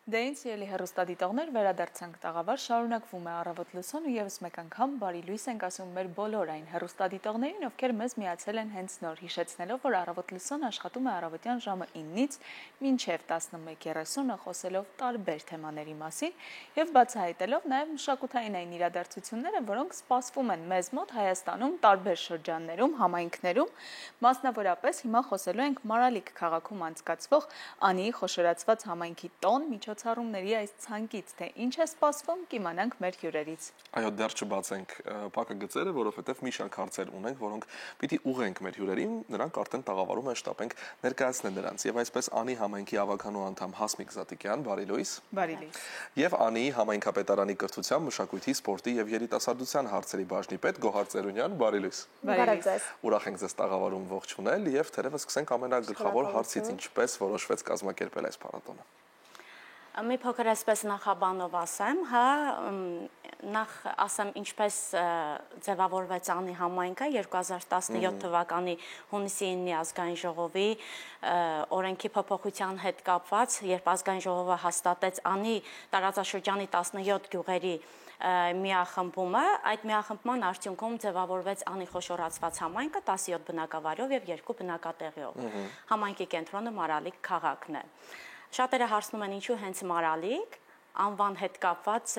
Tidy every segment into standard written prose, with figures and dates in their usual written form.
Դե ինձ ելի հեռուստադիտողներ վերադարձանք տաղավար, շարունակվում է առավոտ լուսոն ու եւս մեկ անգամ բարի լույս ենք ասում մեր բոլոր այն հեռուստադիտողներին, ովքեր մեզ միացել են հենց նոր, հիշեցնելով, որ առավոտ լուսոն աշխատում է առավոտյան ժամը 9-ից մինչև 11:30, խոսելով տարբեր թեմաների մասին եւ բացահայտելով նաեւ մշակութային այն իրադարձությունները, որոնք սպասվում են մեզ մոտ Հայաստանում տարբեր շրջաններում, համայնքներում, մասնավորապես հիմա խոսելու ենք Մարալիկ քաղաքում անցկացվող Անիի խոշորացված համայնքի տոն միջոցառումների այս ցանկից, թե ինչ է սպասվում, կիմանանք մեր հյուրերից։ Այո, դեռ չբացենք փակը գծերը, որովհետև մի շարք հարցեր ունենք, որոնք պիտի ուղենք մեր հյուրերին, նրանք արդեն տաղավարում են շտապենք ներկայացնել նրանց։ Եվ այսպես Անի համայնքի ավականու անդամ Հասմիկ Զատիկյան, բարի լույս։ Բարի լույս։ Եվ Անիի համայնքապետարանի կրթության, մշակույթի, սպորտի եւ երիտասարդության հարցերի բաժնի պետ Գոհար Ծերունյան, բարի լույս։ Բարի լույս։ Ուրախ ենք ձեզ տաղավարում ողջունել եւ թերևս սկսենք ամենագլխավոր հարցից, ինչպես որոշվեց կազմակերպել այս փառատոնը։ Մի փոքր այսպես նախաբանով ասեմ, հա, նախ ասեմ ինչպես ձևավորվեց Անի համայնքը 2017 թվականի հունիսի 9-ի ազգային ժողովի օրենքի փոփոխության հետ կապված, երբ ազգային ժողովը հաստատեց Անի տարածաշրջանի 17 գյուղերի միախմբումը, այդ միախմբման արդյունքում ձևավորվեց Անի խոշորացված համայնքը 17 բնակավայրով եւ 2 բնակատեղիով։ Համայնքի կենտրոնը Մարալիկ քաղաքն է։ Շատերը հարցնում են ինչու հենց Մարալիկ, անվան հետ կապված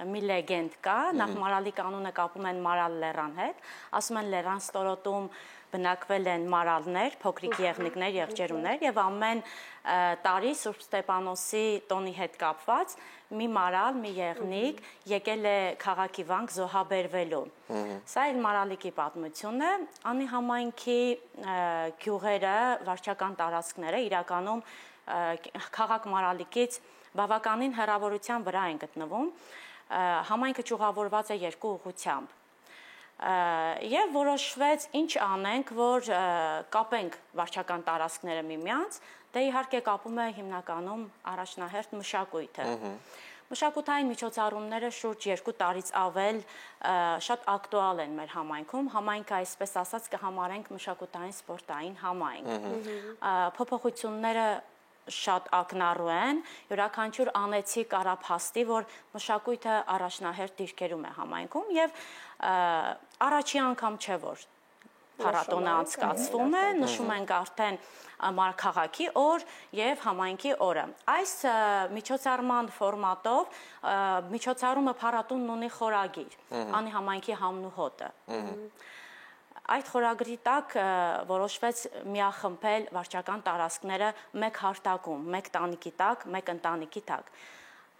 մի լեգենդ կա, նախ Մարալիկ անունը կապում են Մարալ լեռան հետ, ասում են լեռան ստորոտում բնակվել են մարալներ, փոքրիկ եղնիկներ, եղջերուներ եւ ամեն տարի Սուրբ Ստեփանոսի տոնի հետ կապված մի մարալ, մի եղնիկ եկել է քաղաքի վանք զոհաբերվելու։ Սա էլ Մարալիկի պատմությունն է, Անի համայնքի գյուղերը, վարչական տարածքները իրականում քաղաք Մարալիկից բավականին հեռավորության վրա են գտնվում, համայնքը ճյուղավորված է 2 ուղղությամբ եւ որոշվեց ինչ անենք, որ կապենք վարչական տարածքները միմյանց, դե իհարկե կապում է հիմնականում առաջնահերթ մշակույթը։ Մշակութային միջոցառումները շուրջ 2 տարից ավել շատ ակտուալ են մեր համայնքում, համայնքը այսպես ասած կհամարենք մշակութային սպորտային համայնք։ Փոփոխությունները շատ ակնառու են, յուրաքանչյուր անեցիկ առափաստի, որ մշակույթը առաջնահերթ դիրքերում է համայնքում եւ առաջի անգամ չէ, որ փառատոնը անցկացվում է, նշում ենք արդեն քաղաքի օր եւ համայնքի օրը։ Այս միջոցառման ֆորմատով միջոցառումը փառատոնն ունի խորագիր, Անի համայնքի համն ու հոտը։ Այդ խորագրի տակ որոշվեց միախմբել վարչական տարածքները մեկ հարթակում, մեկ տանիքի տակ, մեկ ընտանիքի տակ։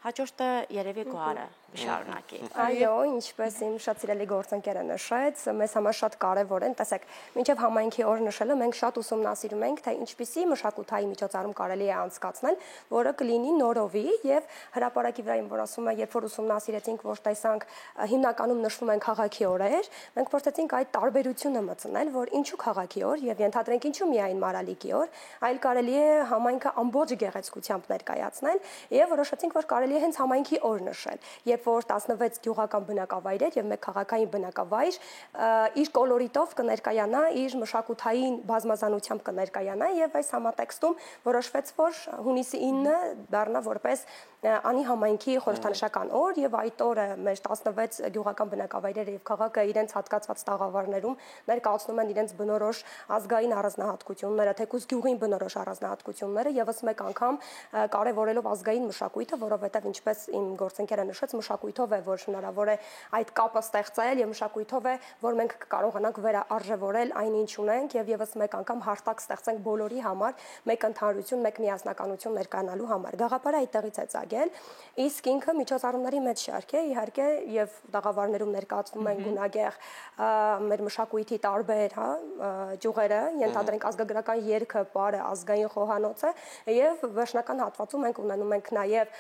Հաջորդը երևի Գոհարը շարունակի։ Այո, ինչպես իմ շատ սիրելի գործընկերը նշեց, մեզ համար շատ կարևոր են, տեսեք, մինչև համայնքի օր նշելը մենք շատ ուսումնասիրում ենք, թե ինչպիսի մշակութային միջոցառում կարելի է անցկացնել, որը կլինի նորովի եւ հրապարակի վրա որ ասում է, երբ որ ուսումնասիրեցինք, որ տեսանք հիմնականում նշվում են քաղաքի օրեր, մենք փորձեցինք այդ տարբերությունը մտցնել, որ ինչու քաղաքի օր եւ ենթադրենք ինչու միայն Մարալիկի օր, այլ կարելի է համայնքը ամբողջ գեղեցկությամբ ներկայացնել եւ որոշեցինք, որ կարելի է հենց համայնքի օր նշել, երբ որ 16 գյուղական բնակավայրեր եւ մեկ քաղաքային բնակավայր իր կոլորիտով կներկայանա, իր մշակութային բազմազանությամբ կներկայանա եւ այս համատեքստում որոշվեց, որ հունիսի 9-ը դառնա որպես Անի համայնքի խորհրդանշական օր եւ այդ օրը մեր 16 գյուղական բնակավայրերը եւ քաղաքը իրենց հատկացված տաղավարներում ներկայացնում են իրենց բնորոշ ազգային առանձնահատկությունները, թեկուզ գյուղին բնորոշ առանձնահատկությունները եւս մեկ անգամ կարեւորելով ազգային մշակույթը, որովհետեւ ինչպես իմ գործընկերը նշեց, մշակույթով է, որ հնարավոր է այդ կապը ստեղծել եւ մշակույթով է, որ մենք կարողանանք վերարժևորել այն ինչ ունենք եւ եւս մեկ անգամ հարթակ ստեղծենք բոլորի համար, մեկ ընդհանրություն, մեկ միասնականություն ներկայանալու համար։ Գաղափարը այդտեղից է ծագել, իսկ ինքը միջոցառումների մեջ շարք է, իհարկե, եւ տաղավարներում ներկայացվում են գունագեղ մեր մշակույթի տարբեր, հա, ճյուղերը, ենթադրենք ազգագրական երգը, պարը, ազգային խոհանոցը եւ վերջնական հատվածում մենք ունենում ենք նաեւ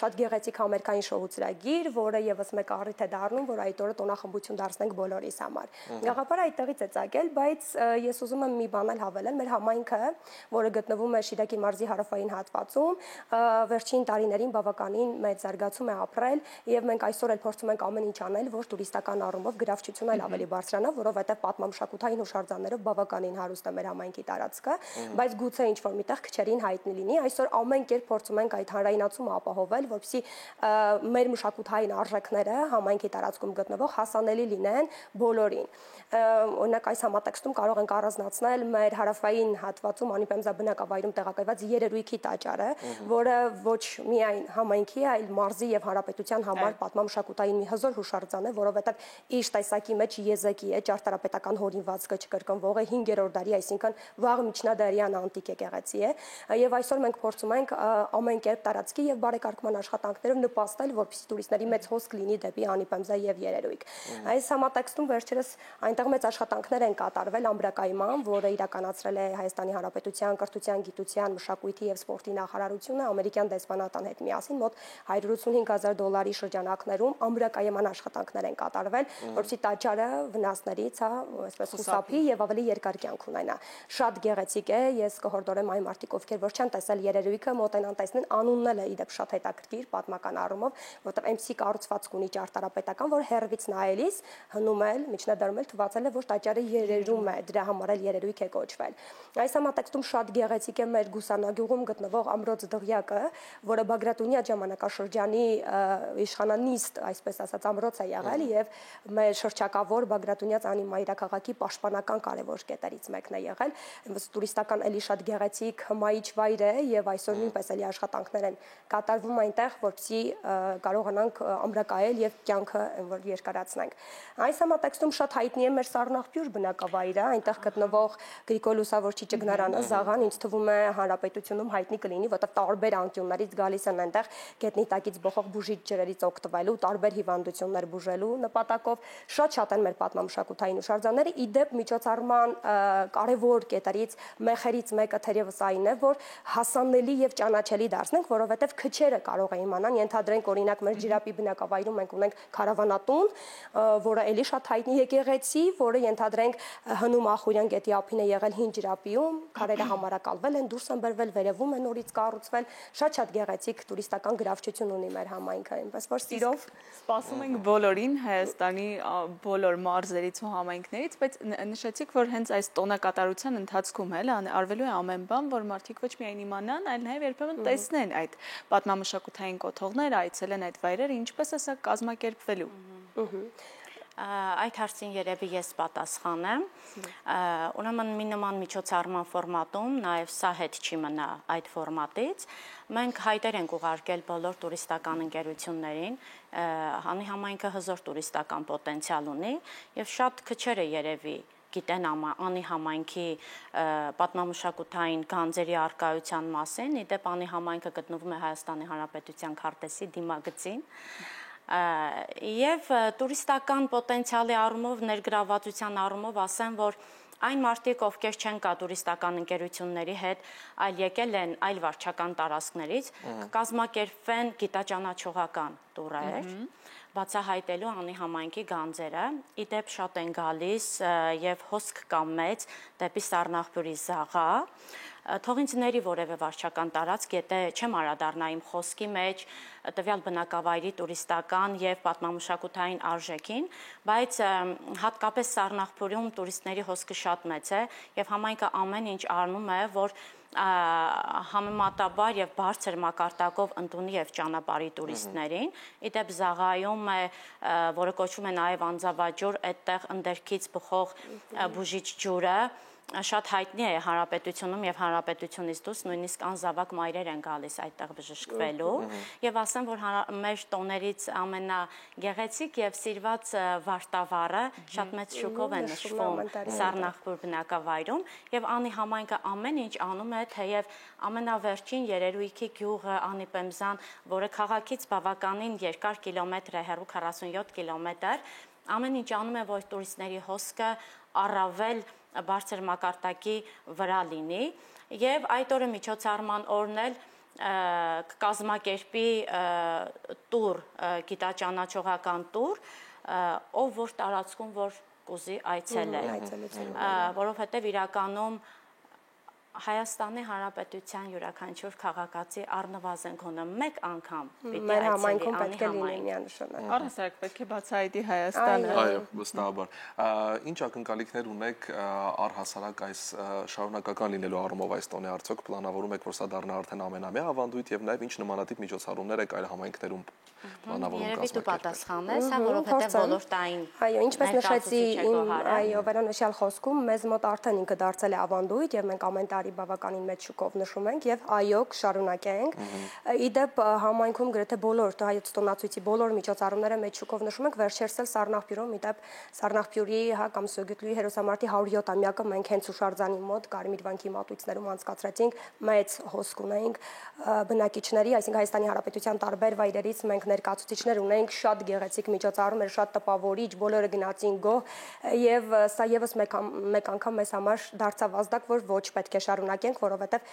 շատ գեղեցիկ համերգային շոու ծրագիր, որը եւս մեկ առիթ է դառնում, որ այդ օրը տոնախմբություն դարձնենք բոլորիս համար։ Գաղափարը այդտեղից է ծագել, բայց ես ուզում եմ մի բան էլ հավելել, մեր համայնքը, որը գտնվում է Շիրակի մարզի հարավային հատվածում, վերջին տարիներին բավականին մեծ զարգացում է ապրել, եւ մենք այսօր էլ փորձում ենք ամեն ինչ անել, որ տուրիստական առումով գրավչությունը այլ ավելի բարձրանա, որովհետեւ պատմամշակութային հուշարձաններով բավականին հարուստ է մեր համայնքի տարածքը, բայց գուցե ինչ-որ միտեղ քչերին հայտնի լինի։ Այսօր ամեն կերպ փորձում ենք այդ հանրայնացումը ապահովել, որպեսզի մեր մշակութային արժեքները համայնքի տարածքում գտնվող հասանելի լինեն բոլորին։ Օրինակ այս համատեքստում կարող ենք առանձնացնել մեր հարավային հատվածում Անիպեմզա բնակավայրում տեղակայված երերույքի տաճարը, որը ոչ միայն համայնքի, այլ մարզի եւ հանրապետության համար պատմամշակութային մի հզոր հուշարձան է, որովհետեւ իր տեսակի մեջ եզեկի է, ճարտարապետական հորինվածքը չկրկնվող է 5-րդ դարի, այսինքն վաղ միջնադարյան անտիկ եկեղեցի է, եւ այսօր մենք փորձում ենք ամեն կերպ տարածքի եւ բարեկարգման աշխատանքներով նպաստել, որպեսզի տուրիստների մեծ հոսք լինի դեպի Անիպեմզա եւ երերույք։ Այս համատեքստում վերջերս այնտեղ մեծ աշխատանքներ են կատարվել ամբրակայման, որը իրականացրել է Հայաստանի Հանրապետության կրթության, գիտության, մշակույթի եւ սպորտի նախարարությունը ամերիկյան դեսպանատան հետ միասին մոտ $185,000 շրջանակներում ամբրակայման աշխատանքներ են կատարվել, որպեսզի տաճարը վնասներից, այսպես խուսափի եւ ավելի երկար կյանք ունենա։ Շատ գեղեցիկ է, ես կհորդորեմ այն մարդիկ, ովքեր որ չեն տեսել երերույքը, մոտենան տեսնեն, անունն էլ է իդեպ շատ հետաքրքիր պատմական առումով, որտեղ MC կառուցվածք ունի ճարտարապետական, որ հեռվից նայելիս հնում էլ միջնադարում էլ թվացել է, որ տաճարը երերում է, դրա համար էլ երերույք է կոչվել։ Այս համատեքստում շատ գեղեցիկ է մեր Գուսանագյուղում գտնվող ամրոց դղյակը, որը Բագրատունյա ժամանակաշրջանի իշխանանիստ, այսպես ասած, ամրոց է եղել եւ մեր շրջակավոր Բագրատունյա ծանի մայրաքաղաքի պաշտպանական կարևոր կետերից մեկն է եղել։ Տուրիստական էլի շատ գեղեցիկ հմայիչ վայր է եւ այսօր նույնպես էլի աշխատանքներ են կատարվում այնտեղ, որպեսզի կարողանանք ամրակայել եւ կյանքը որ երկարացնենք։ Այս համատեքստում շատ հայտնի է մեր Սառնաղբյուր բնակավայրը, այնտեղ գտնվող Գրիգոր Լուսավորչի ճգնարանը, Զաղան, ինձ թվում է հանրապետությունում հայտնի կլինի, որտեղ տարբեր անկյուններից գալիս են այնտեղ գետնի տակից բոխող բուժիչ ջրերից օգտվելու, տարբեր հիվանդություններ բուժելու նպատակով։ Շատ են մեր պատմամշակութային հուշարձանները։ Իդեպ միջոցառման կարևոր կետերից մեխերից մեկը թերևս այն է, որ հասանելի եւ ճանաչելի դարձնենք, որովհետեւ քչերը կարող է իմանան, ենթադրենք օրինակ մեր Ջրապի բնակավայրում մենք ունենք քարավանատուն, որը էլի շատ հայտնի եկեղեցի, որը ենթադրենք հնում Ախուրյան գետի ափին է եղել հին Ջրապիում, քարերը համարակալվել են, դուրս են բերվել, վերևում է նորից կառուցվել, շատ գեղեցիկ տուրիստական գրավչություն ունի մեր համայնքը, այնպես որ սիրով սպասում ենք բոլորին Հայաստանի բոլոր մարզերից ու համայնքներից, բայց նշեցիք, որ հենց այս տոնակատարության ընթացքում էլ արվելու է ամեն բան, որ մարդիկ ոչ միայն իմանան, այլ նաև երբեմն տեսնեն այդ պատմամշակութային կոթողները, այցելեն այդ վայրերը, ինչպես է սա կազմակերպվելու։ Այդ հարցին երևի ես պատասխանեմ։ Ուրեմն մի նման միջոցառման ֆորմատում նաև սա հետ չի մնա այդ ֆորմատից։ Մենք հայտեր ենք ուղարկել բոլոր տուրիստական ընկերություններին, հանի համայնքը հզոր տուրիստական պոտենցիալ ունի եւ շատ քչերը երևի գիտեն անի համայնքի պատմամշակութային գանձերի առկայության մասին։ Իդեպ անի համայնքը գտնվում է Հայաստանի Հանրապետության քարտեզի դիմագծին։ Եվ տուրիստական պոտենցիալի առումով, ներգրավվածության առումով ասեմ, որ այն մարդիկ, ովքեր չեն կա տուրիստական ընկերությունների հետ, այլ եկել են այլ վարչական տարածքներից, կկազմակերպվեն գիտաճանաչողական տուրեր, բացահայտելու անի համայնքի գանձերը, իդեպ շատ են գալիս եւ հոսք կամ մեծ դեպի Սառնաղբյուրի Զաղա, թող ինձ ների որևէ վարչական տարածք, եթե չեմ անդրադառնա իմ խոսքի մեջ տվյալ բնակավայրի տուրիստական եւ պատմամշակութային արժեքին, բայց հատկապես Սառնաղբյուրում տուրիստների հոսքը շատ մեծ է եւ համայնքը ամեն ինչ անում է, որ համեմատաբար եւ բարձր մակարդակով ընդունի եւ ճանապարհի տուրիստներին։ Իդեպ Զաղայում է, որը կոչվում է նաեւ Անձավաջուր, այդտեղ ընդերքից բխող բուժիչ ջուրը շատ հայտնի է հանրապետությունում եւ հանրապետությունից դուրս նույնիսկ անզավակ մայրեր են գալիս այդտեղ բժշկվելու եւ ասեմ որ մեր տոներից ամենագեղեցիկ եւ սիրված վարտավառը շատ մեծ շուկով է նշվում Սառնաղբյուր բնակավայրում եւ անի համայնքը ամեն ինչ անում է թեև ամենավերջին երերույքի գյուղը Անիպեմզան, որը քաղաքից բավականին երկար կիլոմետր է հեռու 47 կիլոմետր, ամեն ինչ անում է որ տուրիստների հոսքը առավել բարձր մակարդակի վրա լինի եւ այդ օրը միջոցառման օրն էլ կկազմակերպի տուր, գիտաճանաչողական տուր, ով որ տարածքում որ կուզի այցելել, որովհետև իրականում Հայաստանի Հանրապետության յուրաքանչյուր քաղաքացի առնվազն գոնե մեկ անգամ պիտի այցելի անի համայնք։ Առհասարակ պետք է բացահայտի Հայաստանը։ Այո, վստահաբար։ Ինչ ակնկալիքներ ունեք առհասարակ այս շարունակական լինելու առումով այս տոնի արդյոք պլանավորում եք, որ սա դառնա արդեն ամենամյա ավանդույթ եւ նաեւ ինչ նմանատիպ միջոցառումներ եք այլ համայնքներում պլանավորում կազմակերպել։ Երևի դու պատասխանես, հա, որովհետեւ ոլորտային։ Այո, ինչպես նշեցի իմ այո վերոնշյալ խոսքում, մեզ մոտ արդեն ինքը դարձել է ավանդույթ եւ մենք ամեն տարի բավականին մեծ շուկով նշում ենք եւ այո կշարունակենք։ Իդեպ համայնքում գրեթե բոլոր հայոց տոնացույցի բոլոր միջոցառումները մեծ շուկով նշում ենք, վերջերս էլ Սառնախբյուրում իդեպ Սառնախբյուրի հա կամ Սոգետնուի հերոսամարտի 107-ամյակը մենք հենց Հուշարձանի մոտ Կարմիր վանքի մատույցներում անցկացրեցինք, մեծ հոսք ունեինք բնակիչների, այսինքն Հայաստանի Հանրապետության տարբեր վայրերից մենք ներկայացուցիչներ ունենք, շատ գեղեցիկ միջոցառումներ, շատ տպավորիչ, բոլորը գնացին գոհ եւ սա եւս մեկ անգամ մեզ համար դարձավ ազդակ, որ ոչ պետք է շարունակենք, որովհետեւ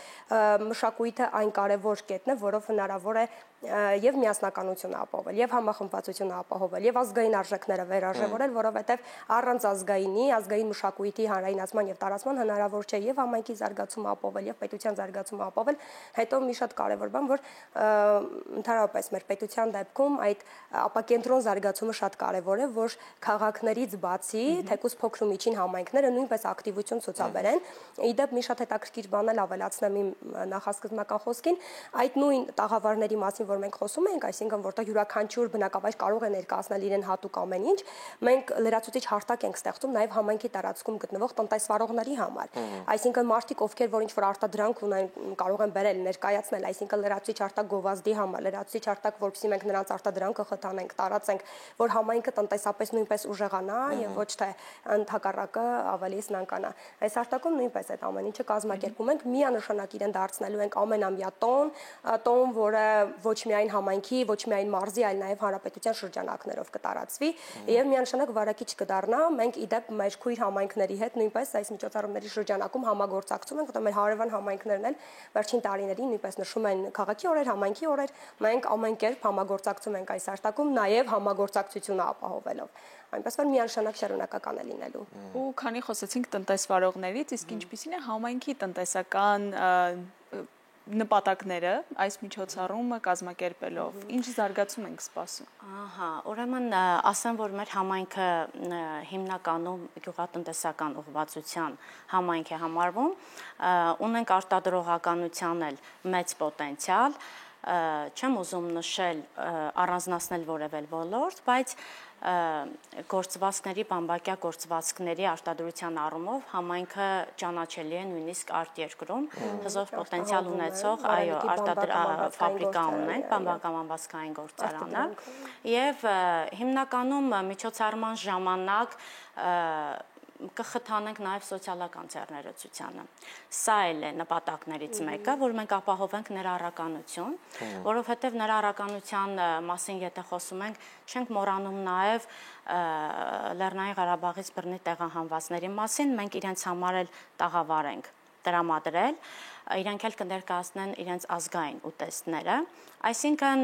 մշակույթը այն կարևոր կետն է, որով հնարավոր է եւ միասնականությունը ապահովել, եւ համախմբվածությունը ապահովել, եւ ազգային արժեքները վերարժևորել, որովհետեւ առանց ազգային մշակույթի հանրայնացման եւ տարածման հնարավոր չէ եւ համայնքի զարգացումը ապահովել, եւ պետության զարգացումը ապահովել, հետո մի շատ կարևոր բան, որ ընդհանրապես մեր պետության դեպքում այդ ապակենտրոն զարգացումը շատ կարևոր է, որ քաղաքներից բացի, թեկուզ փոքր ու միջին համայնքները նույնպես ակտիվություն ցուցաբերեն։ Իդեպ մի շատ հետաքրքիր բան էլ ավելացնեմ իմ նախասկզբնական խոսքին, այդ նույն տաղավարների մասին, որ մենք խոսում ենք, այսինքն որտեղ յուրաքանչյուր բնակավայր կարող է ներկայացնել իրեն հատուկ ամեն ինչ, մենք լրացուցիչ հարթակ ենք ստեղծում նաև համայնքի տարածքում գտնվող տնտեսվարողների համար։ Այսինքն մարդիկ, ովքեր որ ինչ-որ արտադրանք ունեն, կարող են բերել, ներկայացնել, այսինքն լրացուցիչ հարթակ գովազդի համար, լրացուցիչ հարթակ, որովհետեւ մենք նրանց արտադրանքը խթանենք, տարածենք, որ համայնքը տնտեսապես նույնպես ուժեղանա եւ ոչ թե ընդհակառակը ավելի սնանկանա։ Այս հարթակում նույնպես այդ ամեն ինչը կազմակերպում ենք, միանշանակ իրեն դարձնելու ենք ամենամյա տոն, որը ոչ միայն համայնքի, ոչ միայն մարզի, այլ նաև հանրապետության շրջանակներով կտարածվի եւ միանշանակ վարակիչ կդառնա։ Մենք իդեպ մեր քույր համայնքների հետ նույնպես այս միջոցառումների շրջանակում համագործակցում ենք, որտեղ մեր հարևան համայնքներն էլ վերջին տարիներին նույնպես նշում են քաղաքի օրեր, համայնքի օրեր, մենք ամեն կերպ համագործակցում ենք այս արտակում, նաև համագործակցությունը ապահովելով։ Այնպես որ միանշանակ շարունակական է լինելու։ Ու քանի խոսեցինք տնտեսվարողներից, իսկ ինչպիսին է համայնքի տնտեսական նպատակները այս միջոցառումը կազմակերպելով, ինչ զարգացում ենք սպասում։ Ահա, ուրեմն ասեմ, որ մեր համայնքը հիմնականում գյուղատնտեսական ուղղվածության համայնք է համարվում, ունենք արտադրողականության էլ մեծ պոտենցիալ, չեմ ուզում նշել առանձնացնել որևէ ոլորտ, բայց գործվածքների, բամբակյա գործվածքների արտադրության առումով համայնքը ճանաչելի է նույնիսկ արտերկրում, հզոր պոտենցիալ ունեցող, այո, ֆաբրիկա ունենք, բամբակամամվածքային գործարանը եւ հիմնականում միջոցառման ժամանակ կխթանենք նաև սոցիալական ձեռներեցությանը։ Սա էլ է նպատակներից մեկը, որ մենք ապահովենք ներառականություն, որովհետև ներառականության մասին եթե խոսում ենք, չենք մոռանում նաև Լեռնային Ղարաբաղից բռնի տեղահանվածների մասին, մենք իրենց համար էլ տաղավար ենք տրամադրել, իրենք էլ կներկայացնեն իրենց ազգային ուտեստները, այսինքն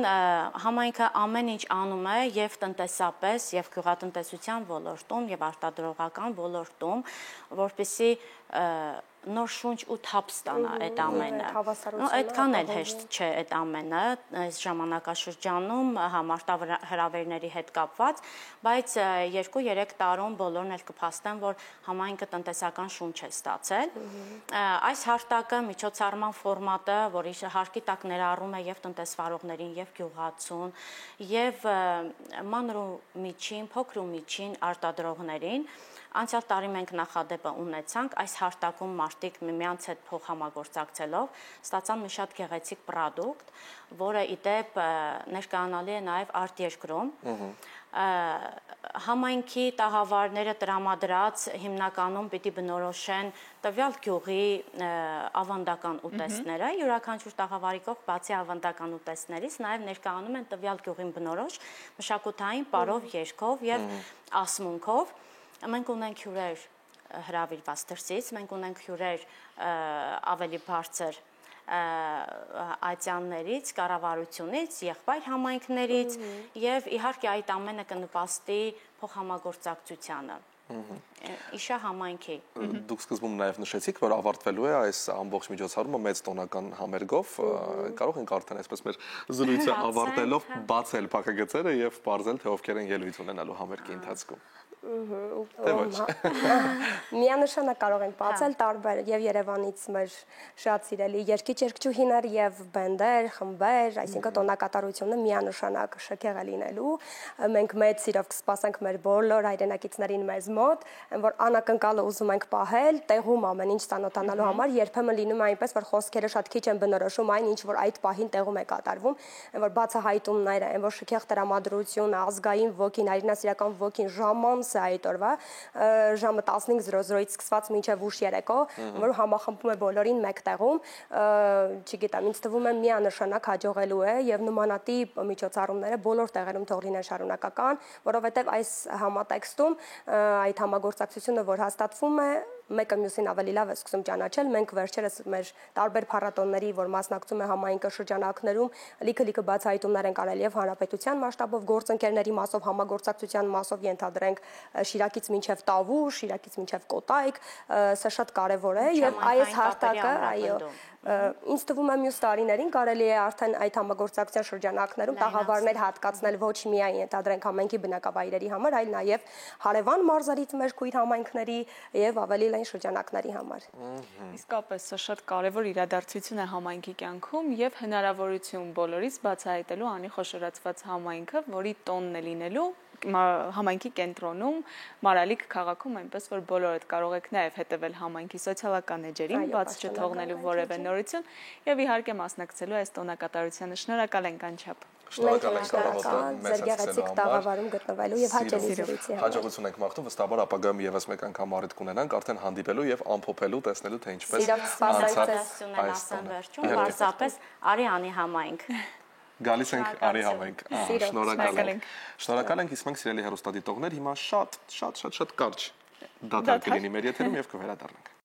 համայնքը ամեն ինչ անում է եւ տնտեսապես եւ գյուղատնտեսության ոլորտում եւ արտադրողական ոլորտում, որպեսզի նոր շունչ ու թափ ստանա այդ ամենը։ Այդքան էլ հեշտ չէ այդ ամենը այս ժամանակաշրջանում մարտահրավերների հետ կապված, բայց 2-3 տարում բոլորն էլ կփաստեն, որ համայնքը տնտեսական շունչ է ստացել։ Այս հարտակը միջոցառման ֆորմատը, որի հարկի տակ ներառում է եւ տնտեսվարողներին, եւ գյուղացուն, եւ մանր ու միջին, փոքր ու միջին արտադրողներին, անցյալ տարի մենք նախադեպը ունեցանք, այս հարտակում մարդիկ միմյանց հետ փոխհամագործակցելով ստացան մի շատ գեղեցիկ պրոդուկտ, որը իդեպ ներկայանալի է նաև արտերկրում։ Համայնքի տաղավարները տրամադրած հիմնականում պիտի բնորոշեն տվյալ գյուղի ավանդական ուտեստները, յուրաքանչյուր տաղավարի կողք բացի ավանդական ուտեստներից նաև ներկայանում են տվյալ գյուղին բնորոշ մշակութային պարով, երգով եւ ասմունքով։ Մենք ունենք հյուրեր հրավիրված դրսից, մենք ունենք հյուրեր ավելի բարձր ատյաններից, կառավարությունից, եղբայր համայնքներից եւ իհարկե այդ ամենը կնպաստի փոխհամագործակցությանը։ Իշա համայնքի։ Դուք սկզբում նաև նշեցիք, որ ավարտվելու է այս ամբողջ միջոցառումը մեծ տոնական համերգով, կարող ենք արդեն այսպես մեր զրույցը ավարտելով բացել փակագծերը եւ բարձել թե ովքեր են ելույթ ունենալու համերգի ընթացքում։ Միանշանակ կարող ենք բացել տարբեր եւ Երևանից մեր շատ սիրելի երգիչ-երգչուհիներ եւ բենդեր, խմբեր, այսինքն տոնակատարությունը միանշանակ շքեղ է լինելու։ Մենք մեծ սիրով կսպասենք մեր բոլոր հայրենակիցներին մեզ մոտ, որ անակնկալը ուզում ենք պահել, տեղում ամեն ինչ ծանոթանալու համար, երբեմն լինում է այնպես, որ խոսքերը շատ քիչ են բնորոշում այն, ինչ որ այդ պահին տեղում է կատարվում, որ բացահայտումները, որ շքեղ տրամադրությունը, ազգային ոգին, հայրենասիրական ոգին ժամանց այդ օրվա ժամը 15:00-ից սկսված մինչև ուշ երեկո, որ համախմբում է բոլորին մեկ տեղում, չգիտեմ, ինձ թվում է միանշանակ հաջողելու է եւ նմանատիպ միջոցառումները բոլոր տեղերում թող լինեն շարունակական, որովհետեւ այս համատեքստում այդ համագործակցությունը, որ հաստատվում է, մեկը մյուսին ավելի լավ է սկսում ճանաչել։ Մենք վերջերս մեր տարբեր փառատոնների, որ մասնակցում է համայնքը շրջանակներում, լիքը բացահայտումներ են կարել եւ հանրապետության մասշտաբով, գործընկերների մասով, համագործակցության մասով ենթադրենք Շիրակից մինչև Տավուշ, Շիրակից մինչև Կոտայք, սա շատ կարեւոր է եւ այս հարթակը, այո, ինձ թվում է մյուս տարիներին կարելի է արդեն այդ համագործակցության շրջանակներում տաղավարներ հատկացնել ոչ միայն ենթադրենք համայնքի բնակավայրերի համար, այլ նաեւ հարևան մարզերից մեր քույր համայնքների եւ ավելի լայն շրջանակների համար։ Իսկապես սա շատ կարևոր իրադարձություն է համայնքի կյանքում եւ հնարավորություն բոլորից բացահայտելու անի խոշորացված համայնքը, որի տոնն է լինելու համայնքի կենտրոնում, Մարալիկ քաղաքում, այնպես որ բոլորդ կարող եք նաև հետևել համայնքի սոցիալական էջերին, բաց չթողնելու որևէ նորություն եւ իհարկե մասնակցելու այս տոնակատարությանը։ Շնորհակալ ենք անչափ։ Շնորհակալ ենք ձեր գեղեցիկ տաղավարում գտնվելու եւ հաճելի զրույցի համար։ Հաջողություն ենք մաղթում, վստահաբար ապագայում եւս մեկ անգամ առիթ կունենանք արդեն հանդիպելու եւ ամփոփելու, տեսնելու թե ինչպես անցավ վերջում, պարզապես Արիանի համայնք։ Գալիս ենք Արի համայնք։ Շնորհակալ ենք։ Շնորհակալ ենք, իսկ մենք սիրելի հեռուստադիտողներ հիմա շատ կարճ դադար կլինի մեր եթերում եւ կվերադառնանք։